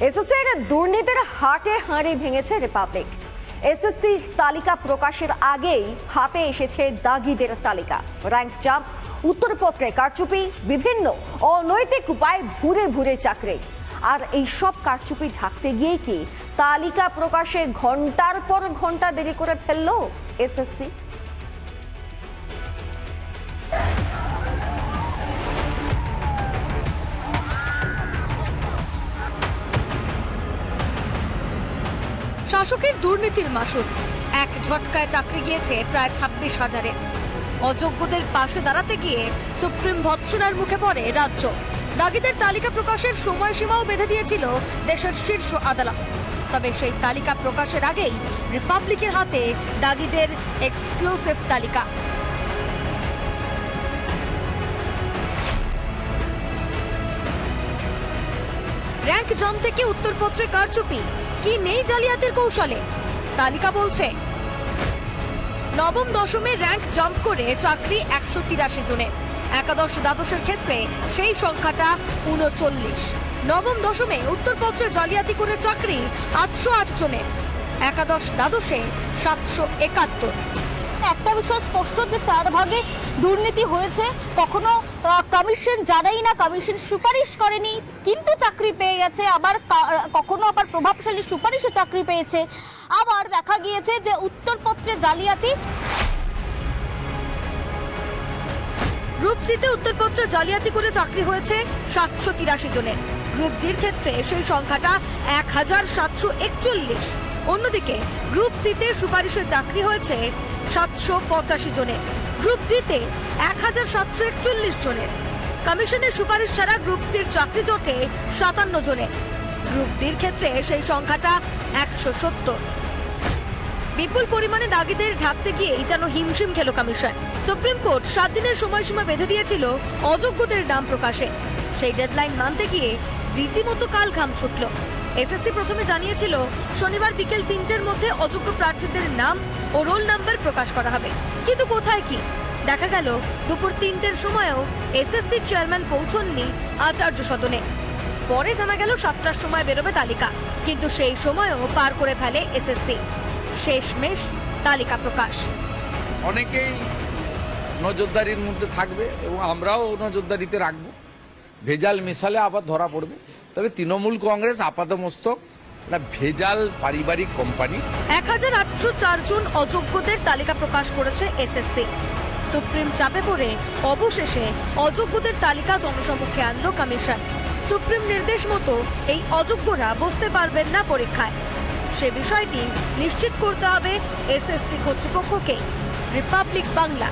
এসএসসির দুর্নীতির হাটে হাঁড়ি ভেঙেছে রিপাবলিক। এসএসসি তালিকা প্রকাশের আগেই হাতে এসেছে দাগিদের তালিকা। র্যাঙ্ক জাম্প, উত্তরপত্রে কারচুপি, বিভিন্ন অনৈতিক উপায় ভুরে ভুরে চাকরি। আর এই সব কারচুপি ঢাকতে গিয়ে কি তালিকা প্রকাশে ঘন্টার পর ঘন্টা দেরি করে ফেললো এসএসসি? শাসকের দুর্নীতির মাসুল, এক ঝটকায় চাকরি গিয়েছে প্রায় 26,000-এ। অযোগ্যদের পাশে দাঁড়াতে গিয়ে সুপ্রিম ভৎসনার মুখে পড়ে রাজ্য। দাগিদের তালিকা প্রকাশের সময়সীমাও বেঁধে দিয়েছিল দেশের শীর্ষ আদালত। তবে সেই তালিকা প্রকাশের আগেই রিপাবলিকের হাতে দাগিদের এক্সক্লুসিভ তালিকা। র্যাঙ্ক জাম্প থেকে উত্তরপত্রে কারচুপি, কি নেই জালিয়াতির কৌশলে? তালিকা বলছে নবম দশমে র্যাঙ্ক জাম্প করে চাকরি 183 জনের। একাদশ দ্বাদশের ক্ষেত্রে সেই সংখ্যাটা 39। নবম দশমে উত্তরপত্রে জালিয়াতি করে চাকরি 808 জনের। একাদশ দ্বাদশে 771। একটা বিষয় স্পষ্ট যে 4 ভাগে দুর্নীতি হয়েছে। কখনো কমিশন জানাই না, কমিশন সুপারিশ করেনি কিন্তু চাকরি পেয়ে গেছে, আবার কখনো আবার প্রভাবশালী সুপারিশে চাকরি পেয়েছে। আবার দেখা গিয়েছে যে উত্তরপত্রে জালিয়াতি। গ্রুপ সিতে উত্তরপত্রে জালিয়াতি করে চাকরি হয়েছে 783 জনের। গ্রুপ ডির ক্ষেত্রে সেই সংখ্যাটা 1741। অন্যদিকে গ্রুপ সিতে সুপারিশে চাকরি হয়েছে 785 জনের। গ্রুপ ডিতে 1741 জনের। কমিশনের সুপারিশ ছাড়া গ্রুপ সির চাকরি জোটে 57 জনের। গ্রুপ ডির ক্ষেত্রে সেই সংখ্যাটা 170। বিপুল পরিমাণে দাগিদের ঢাকতে গিয়েই যেন হিমশিম খেল কমিশন। সুপ্রিম কোর্ট 7 দিনের সময়সীমা বেঁধে দিয়েছিল অযোগ্যদের নাম প্রকাশে। সেই ডেডলাইন মানতে গিয়ে রীতিমতো কাল ঘাম ছুটল। এসএসসি প্রথমে জানিয়েছিল শনিবার বিকেল 3টের মধ্যে অযোগ্য প্রার্থীদের নাম ও রোল নাম্বার প্রকাশ করা হবে। কিন্তু কোথায় কি? দেখা গেল দুপুর 3টের সময়ও এসএসসি চেয়ারম্যান পৌঁছননি আচার্য সদনে। পরে জানা গেল 7টার সময় বেরোবে তালিকা, কিন্তু সেই সময়ও পার করে ফেলে এসএসসি। শেষমেশ তালিকা প্রকাশ। অনেকেই নজরদারির মধ্যে থাকবে এবং আমরাও নজরদারিতে রাখবো। ভেজাল মিশালে আবার ধরা পড়বে। তবে তৃণমূল কংগ্রেস আপাতমস্তক ভেজাল পারিবারিক কোম্পানি। 1804 জন অযোগ্যদের তালিকা প্রকাশ করেছে এসএসসি। সুপ্রিম চাপে পড়ে অবশেষে অযোগ্যদের তালিকা জনসমক্ষে আনলো কমিশন। সুপ্রিম নির্দেশ মতো এই অযোগ্যরা বসতে পারবেন না পরীক্ষায়। সে বিষয়টি নিশ্চিত করতে হবে এসএসসি কর্তৃপক্ষকে। রিপাবলিক বাংলা।